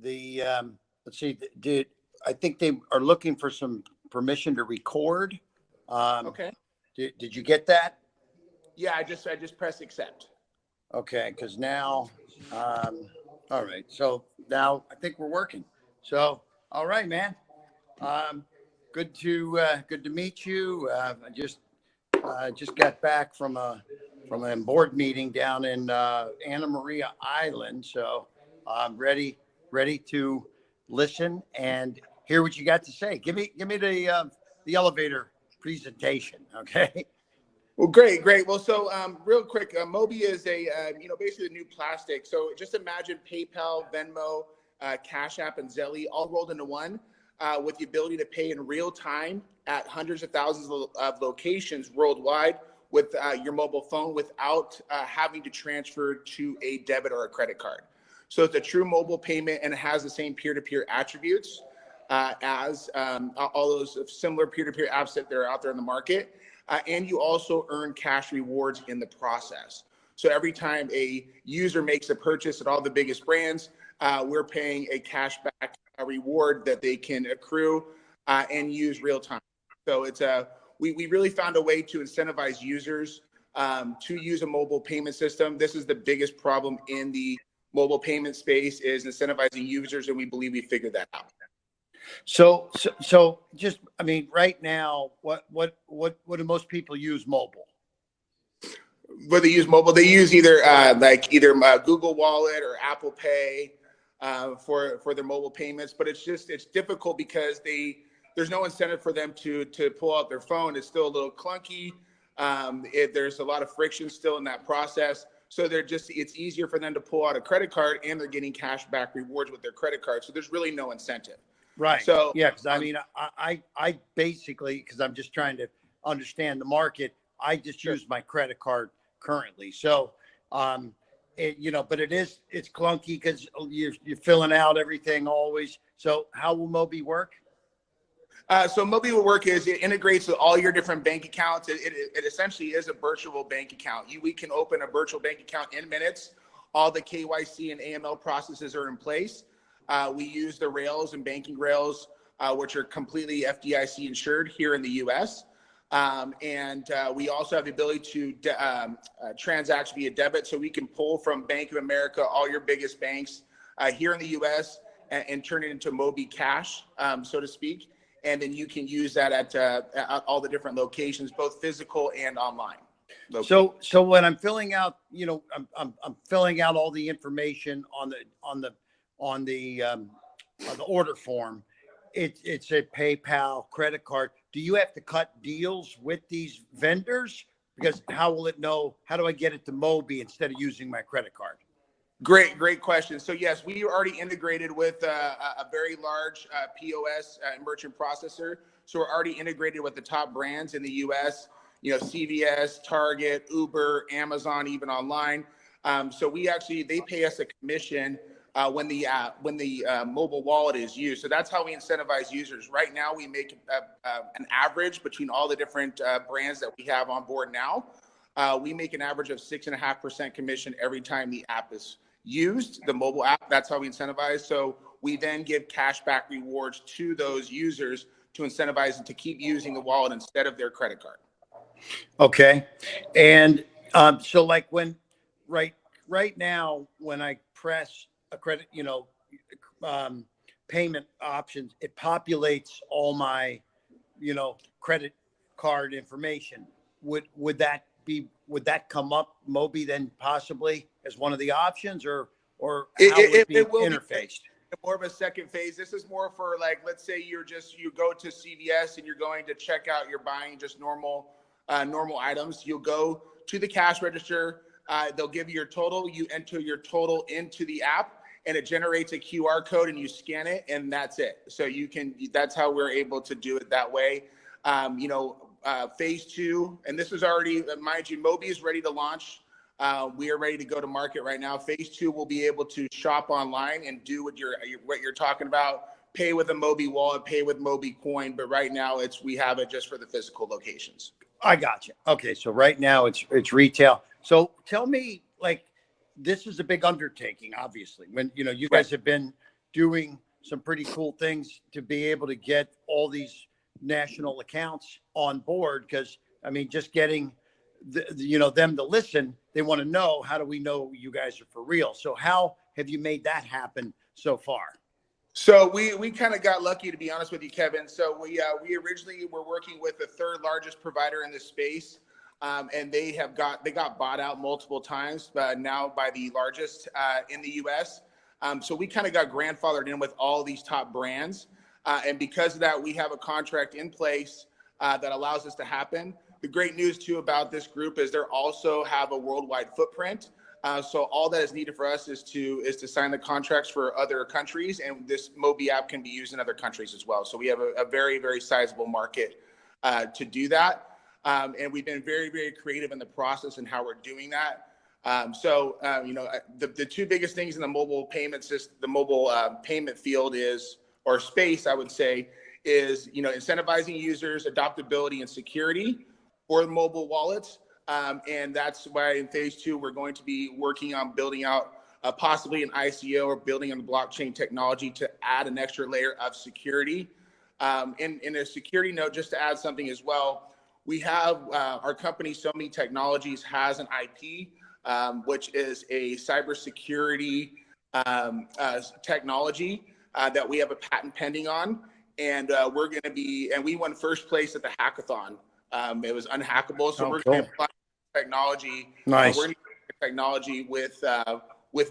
the let's see, did I think they are looking for some permission to record? Okay. Did you get that? Yeah, I just pressed accept. Okay, because now, all right. So now I think we're working. So all right, man. Good to meet you. I just got back from a board meeting down in Anna Maria Island, so I'm ready to listen and hear what you got to say. Give me the elevator presentation, okay? Well, great. Well, so real quick, Mobie is a basically a new plastic. So just imagine PayPal, Venmo, Cash App, and Zelle all rolled into one, with the ability to pay in real time at hundreds of thousands of locations worldwide with your mobile phone without having to transfer to a debit or a credit card. So it's a true mobile payment, and it has the same peer-to-peer attributes as all those similar peer-to-peer apps that are out there in the market. And you also earn cash rewards in the process. So every time a user makes a purchase at all the biggest brands, we're paying a cashback reward that they can accrue and use real time. So we really found a way to incentivize users to use a mobile payment system. This is the biggest problem in the mobile payment space, is incentivizing users, and we believe we figured that out. So just, I mean, right now, what do most people use mobile? When they use mobile, they use either Google Wallet or Apple Pay for their mobile payments. But it's difficult because there's no incentive for them to pull out their phone. It's still a little clunky. There's a lot of friction still in that process. So it's easier for them to pull out a credit card, and they're getting cash back rewards with their credit card. So there's really no incentive. Right. So yeah, because I mean, I basically, because I'm just trying to understand the market, I just use my credit card currently. So, but it's clunky because you're filling out everything always. So how will Mobie work? So Mobie will work is it integrates with all your different bank accounts. It essentially is a virtual bank account. We can open a virtual bank account in minutes. All the KYC and AML processes are in place. We use the rails and banking rails, which are completely FDIC insured here in the U.S. And we also have the ability to transact via debit. So we can pull from Bank of America, all your biggest banks here in the U.S. and turn it into Mobie Cash, so to speak. And then you can use that at all the different locations, both physical and online. So when I'm filling out, I'm filling out all the information on the order form. It's a PayPal credit card. Do you have to cut deals with these vendors? Because how will it know? How do I get it to Mobie instead of using my credit card? Great question. So yes, we are already integrated with a very large POS merchant processor. So we're already integrated with the top brands in the U.S. CVS, Target, Uber, Amazon, even online. So they pay us a commission when the mobile wallet is used. So that's how we incentivize users. Right now, we make an average between all the different brands that we have on board now. We make an average of 6.5% commission every time the app is used, the mobile app. That's how we incentivize. So we then give cashback rewards to those users to incentivize them to keep using the wallet instead of their credit card. Okay. And so like when right now, when I press a credit, payment options, it populates all my, credit card information. Would that come up Mobie then possibly as one of the options, or how would it be interfaced? More of a second phase. This is more for, like, let's say you go to CVS and you're going to check out, you're buying just normal items. You'll go to the cash register. They'll give you your total. You enter your total into the app, and it generates a QR code, and you scan it, and that's it. So that's how we're able to do it that way. Phase 2, and this is already, mind you, Mobie is ready to launch. We are ready to go to market right now. Phase 2 will be able to shop online and do what you're talking about. Pay with a Mobie wallet, pay with Mobie coin. But right now, we have it just for the physical locations. I got you. Okay, so right now it's retail. So tell me, like, this is a big undertaking, obviously. When you guys have been doing some pretty cool things to be able to get all these national accounts on board. Because I mean, just getting them to listen, they want to know, how do we know you guys are for real? So how have you made that happen so far? So we kind of got lucky, to be honest with you, Kevin. So we originally were working with the third largest provider in this space, and they got bought out multiple times, now by the largest in the U.S. So we kind of got grandfathered in with all these top brands, and because of that, we have a contract in place that allows this to happen. The great news too about this group is they also have a worldwide footprint. So all that is needed for us is to sign the contracts for other countries, and this Mobie app can be used in other countries as well. So we have a very, very sizable market to do that. And we've been very, very creative in the process and how we're doing that. The two biggest things in the mobile payment system, the mobile payment field is, or space, I would say, is, incentivizing users, adoptability, and security for mobile wallets. And that's why in phase 2, we're going to be working on building out possibly an ICO or building on the blockchain technology to add an extra layer of security. In a security note, just to add something as well, we have our company, Mobie Technologies, has an IP, which is a cybersecurity technology that we have a patent pending on. And we won first place at the hackathon. It was unhackable. So we're going to apply technology. Nice. We're going to use technology with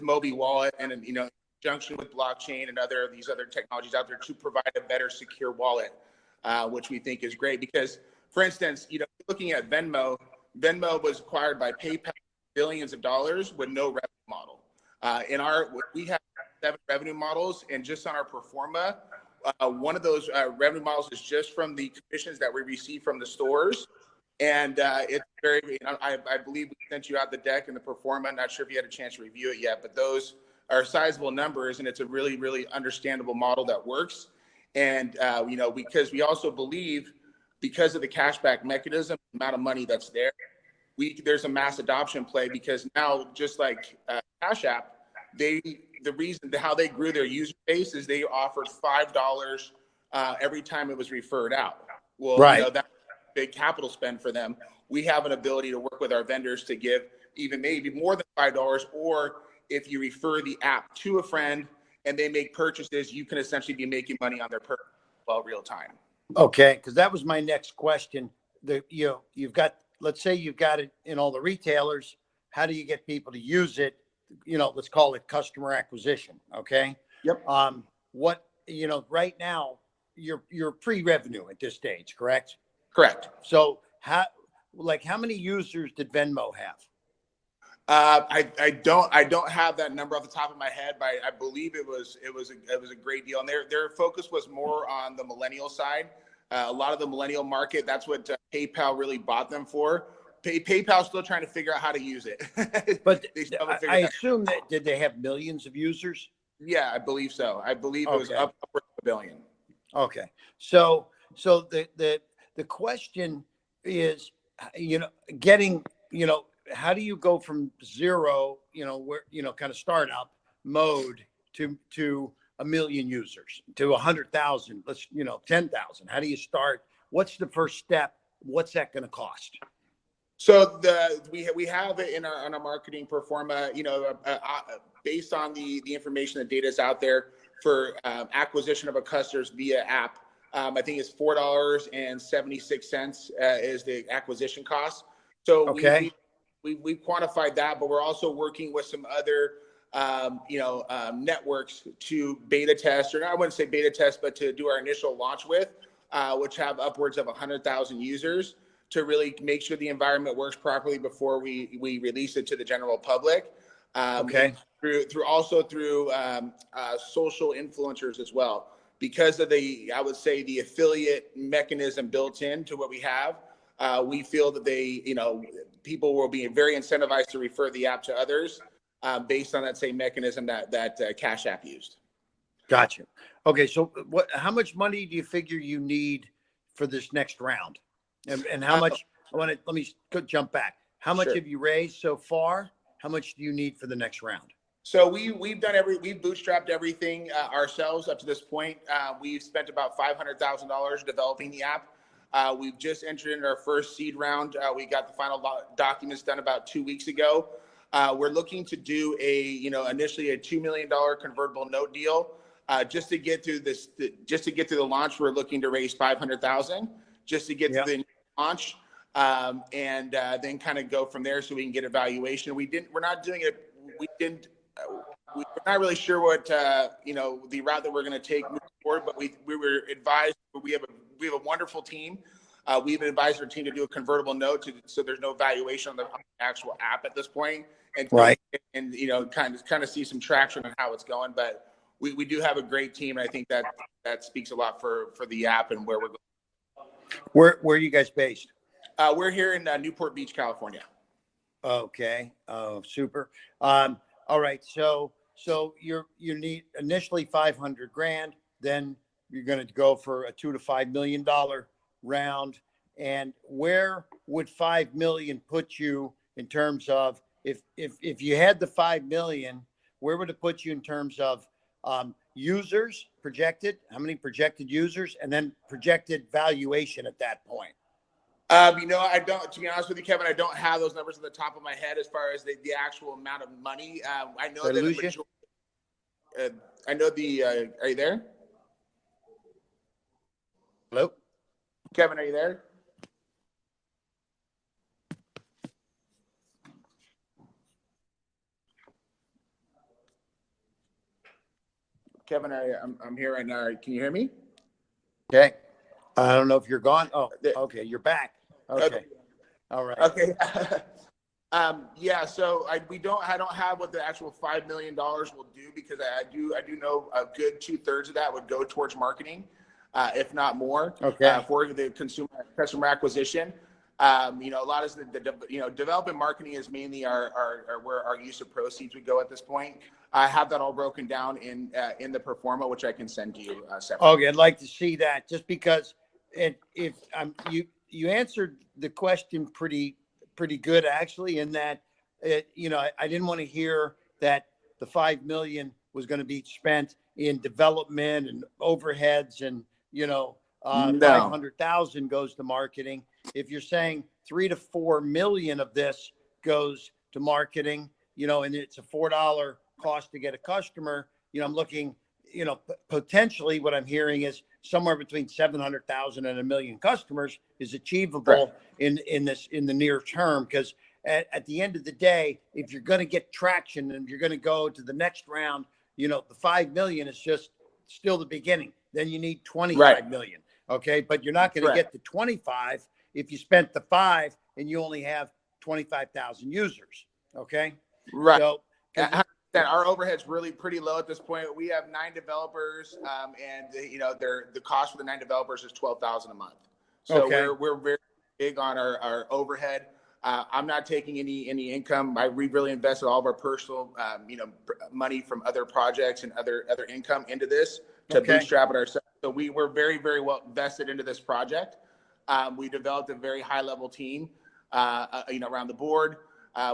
Mobie Wallet and, in conjunction with blockchain and these other technologies out there to provide a better secure wallet, which we think is great. Because, for instance, looking at Venmo was acquired by PayPal, billions of dollars with no revenue model. We have 7 revenue models, and just on our pro forma, one of those revenue models is just from the commissions that we receive from the stores. And it's very, I believe we sent you out the deck and the pro forma. I'm not sure if you had a chance to review it yet, but those are sizable numbers, and it's a really, really understandable model that works. And, because we also believe, because of the cashback mechanism, the amount of money that's there, there's a mass adoption play, because now, just like Cash App, the reason how they grew their user base is they offered $5 every time it was referred out. Well, right. That's a big capital spend for them. We have an ability to work with our vendors to give even maybe more than $5, or if you refer the app to a friend and they make purchases, you can essentially be making money on their purchase real time. Okay, because that was my next question. Let's say you've got it in all the retailers. How do you get people to use it? Let's call it customer acquisition. Okay. Yep. Right now you're pre-revenue at this stage, correct? Correct. So how many users did Venmo have? I don't have that number off the top of my head, but I believe it was a great deal. And their focus was more on the millennial side. A lot of the millennial market, that's what PayPal really bought them for. PayPal's still trying to figure out how to use it. But I assume that, did they have millions of users? Yeah, I believe so. I believe it was upwards of 1 billion. Okay. So the question is, how do you go from zero, kind of startup mode to 1 million users, to 100,000, 10,000? How do you start? What's the first step? What's that going to cost? So we have it in our marketing pro forma, based on the information, the data is out there for acquisition of a customer via app. I think it's $4.76 is the acquisition cost. So we've quantified that, but we're also working with some other networks to beta test, or I wouldn't say beta test, but to do our initial launch with, which have upwards of 100,000 users, to really make sure the environment works properly before we release it to the general public. Through social influencers as well, because of the affiliate mechanism built into what we have. We feel that people will be very incentivized to refer the app to others based on that same mechanism that Cash App used. Gotcha. Okay, so how much money do you figure you need for this next round? And how much? Let me jump back. How much have you raised so far? How much do you need for the next round? So we've bootstrapped everything ourselves up to this point. We've spent about $500,000 developing the app. We've just entered into our first seed round. We got the final documents done about 2 weeks ago. We're looking to do initially a $2 million convertible note deal. Just to get through the launch, we're looking to raise 500,000 just to get through the launch, and then kind of go from there so we can get a valuation. We're not doing it. We're not really sure what the route that we're going to take moving forward, but we were advised. We have a wonderful team. We've advised our team to do a convertible note so there's no valuation on the actual app at this point, and kind of see some traction on how it's going. But we do have a great team, and I think that speaks a lot for the app and where we're going. Where are you guys based? We're here in Newport Beach, California. Okay. Oh, super. All right. So you need initially 500 grand, then you're going to go for a $2 to $5 million round. And where would 5 million put you in terms of if you had the 5 million, where would it put you in terms of users projected, how many projected users, and then projected valuation at that point? I don't, to be honest with you, Kevin, I don't have those numbers on the top of my head as far as the actual amount of money. I know that are you there? Hello? Kevin, are you there? Kevin, I'm here right now. Can you hear me? Okay. I don't know if you're gone. Oh, okay. You're back. Okay. All right. Okay. So I don't have what the actual $5 million will do, because I do know a good 2/3 of that would go towards marketing, if not more, for the customer acquisition. A lot of the development marketing is mainly where our use of proceeds would go at this point. I have that all broken down in the pro forma, which I can send to you separately. Okay, I'd like to see that, just because you answered the question pretty good, actually, in that I didn't want to hear that the 5 million was going to be spent in development and overheads, and 500,000 goes to marketing. If you're saying 3 to 4 million of this goes to marketing, and it's a $4 cost to get a customer, I'm looking, potentially what I'm hearing is somewhere between 700,000 and 1 million customers is achievable in the near term. Because at the end of the day, if you're going to get traction and you're going to go to the next round, the 5 million is just still the beginning. Then you need 25 million. Okay. But you're not going to get to 25 if you spent the 5 and you only have 25,000 users. Okay. Right. So our overhead's really pretty low at this point. We have 9 developers, and the cost for the 9 developers is $12,000 a month. So we're very big on our overhead. I'm not taking any income. We really invested all of our personal, money from other projects and other income into this to bootstrap it ourselves. So we were very, very well invested into this project. We developed a very high level team, around the board.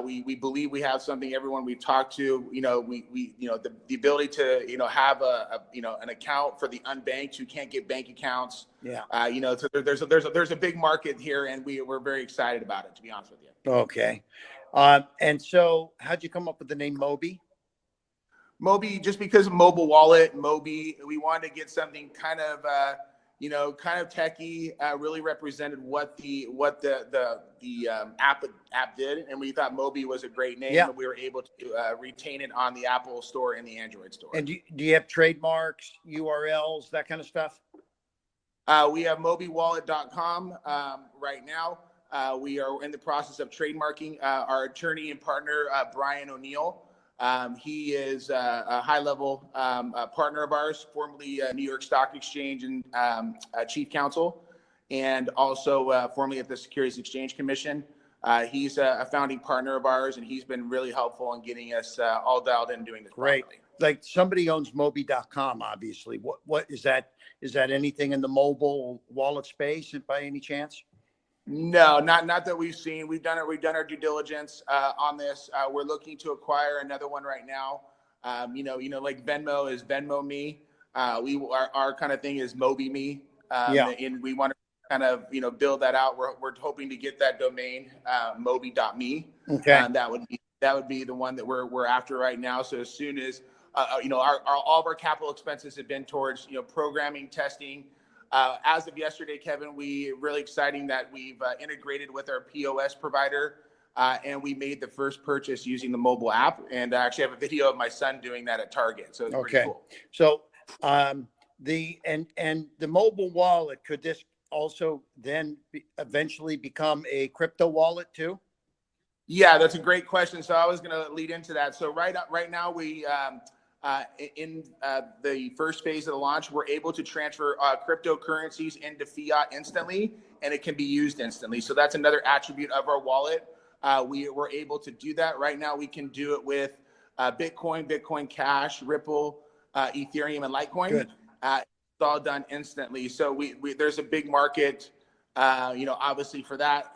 We believe we have something. Everyone we've talked to, the ability to, have an account for the unbanked who can't get bank accounts. So there's a big market here, and we're very excited about it, to be honest with you. Okay. And so how'd you come up with the name Mobie? Mobie, just because of mobile wallet, Mobie, we wanted to get something kind of techie, really represented what the app did, and we thought Mobie was a great name, and we were able to retain it on the Apple Store and the Android Store. And do you have trademarks, URLs, that kind of stuff? We have mobiewallet.com right now. We are in the process of trademarking. Our attorney and partner, Brian O'Neill, he is a high-level partner of ours, formerly New York Stock Exchange and chief counsel, and also formerly at the Securities Exchange Commission. He's a founding partner of ours, and he's been really helpful in getting us all dialed in doing this. Great. Properly. Like, somebody owns Mobie.com, obviously. What is that? Is that anything in the mobile wallet space by any chance? No, not that we've seen. We've done our due diligence on this. We're looking to acquire another one right now. Like Venmo is Venmo me. Our kind of thing is Mobie me. Yeah. And we want to kind of, build that out. We're hoping to get that domain, Mobie.me. Okay. That would be the one that we're after right now. So as soon as, all of our capital expenses have been towards, programming, testing. As of yesterday, Kevin, we really exciting that we've integrated with our POS provider. And we made the first purchase using the mobile app, and I actually have a video of my son doing that at Target. So it's pretty cool. So the mobile wallet, could this also then eventually become a crypto wallet too? Yeah, that's a great question. So I was going to lead into that. So right now we in the first phase of the launch, we're able to transfer cryptocurrencies into fiat instantly, and it can be used instantly. So that's another attribute of our wallet. We were able to do that. Right now, we can do it with Bitcoin, Bitcoin Cash, Ripple, Ethereum, and Litecoin. Good. It's all done instantly. So we there's a big market, obviously for that.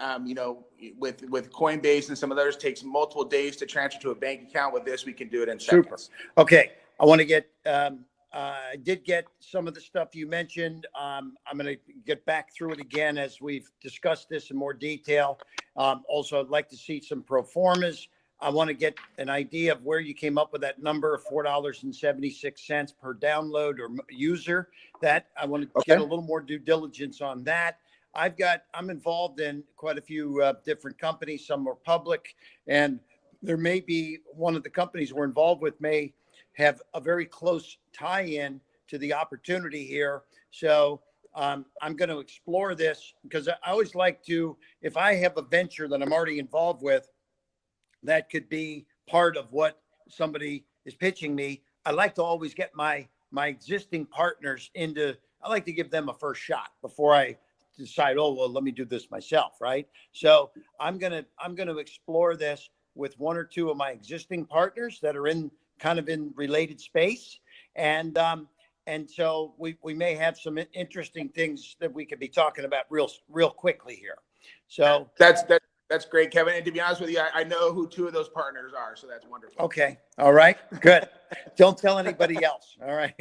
With Coinbase and some of those, takes multiple days to transfer to a bank account. With this, we can do it in seconds. Okay. I want to get, I did get some of the stuff you mentioned. I'm going to get back through it again as we've discussed this in more detail. Also, I'd like to see some pro formas. I want to get an idea of where you came up with that number of $4.76 per download or user. That I want to get a little more due diligence on that. I'm involved in quite a few different companies. Some are public, and there may be one of the companies we're involved with may have a very close tie-in to the opportunity here. So I'm going to explore this because I always like to, if I have a venture that I'm already involved with, that could be part of what somebody is pitching me. I like to always get my existing partners into, I like to give them a first shot before I decide, oh, well, let me do this myself. Right. So I'm going to explore this with one or two of my existing partners that are in related space. And so we may have some interesting things that we could be talking about real quickly here. So that's great, Kevin. And to be honest with you, I know who two of those partners are. So that's wonderful. Okay. All right. Good. Don't tell anybody else. All right.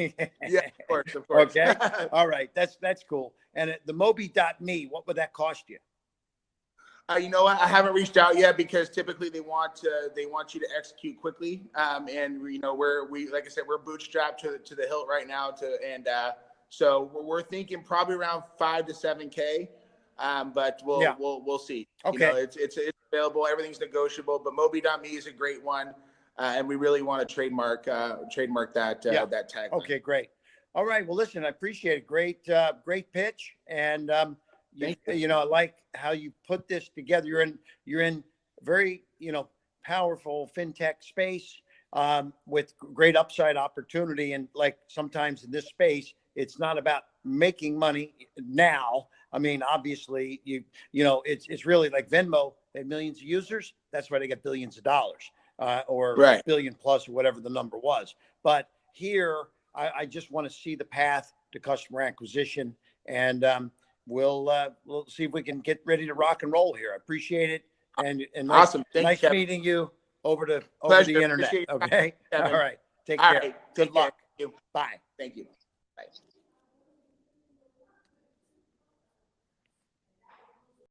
Yeah, of course. Okay. All right. That's cool. And the Mobie.me, what would that cost you? You know what? I haven't reached out yet because typically they want you to execute quickly. And like I said, we're bootstrapped to the hilt right now. So we're thinking probably around 5 to 7K. But we'll see. Okay. It's available. Everything's negotiable. But Mobie.me is a great one, and we really want to trademark that that tag. Okay, great. All right. Well, listen, I appreciate it. Great pitch, and I like how you put this together. You're in very powerful fintech space with great upside opportunity, and like sometimes in this space, it's not about making money now. I mean, obviously, it's really like Venmo. They have millions of users. That's why they get billions of dollars, or billion plus, or whatever the number was. But here, I just want to see the path to customer acquisition, and we'll see if we can get ready to rock and roll here. I appreciate it, and awesome. Nice meeting you over the internet. Okay, all right. Take care. Right. Good luck. Bye. Thank you. Bye.